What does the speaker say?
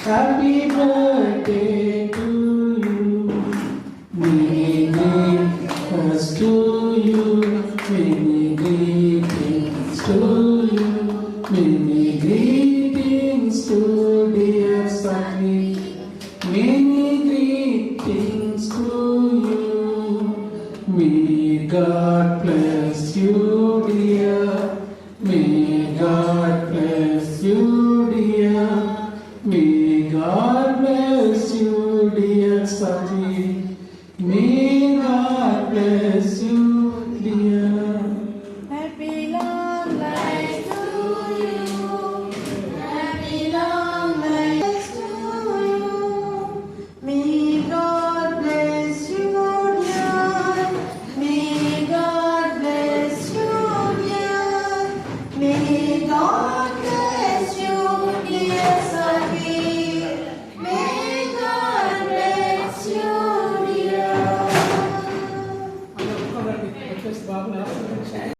Happy birthday to you. Many greetings to you. Many greetings to you. Many greetings to dear Sakhi. Many greetings to you. May God bless you, dear. May God bless you, dear. May God bless you, dear Sakhi. May God bless you, dear. Happy long life to you. Happy long life to you. May God bless you, dear. May God bless you, dear. May God bless you, dear Sakhi. May God bless you, dear.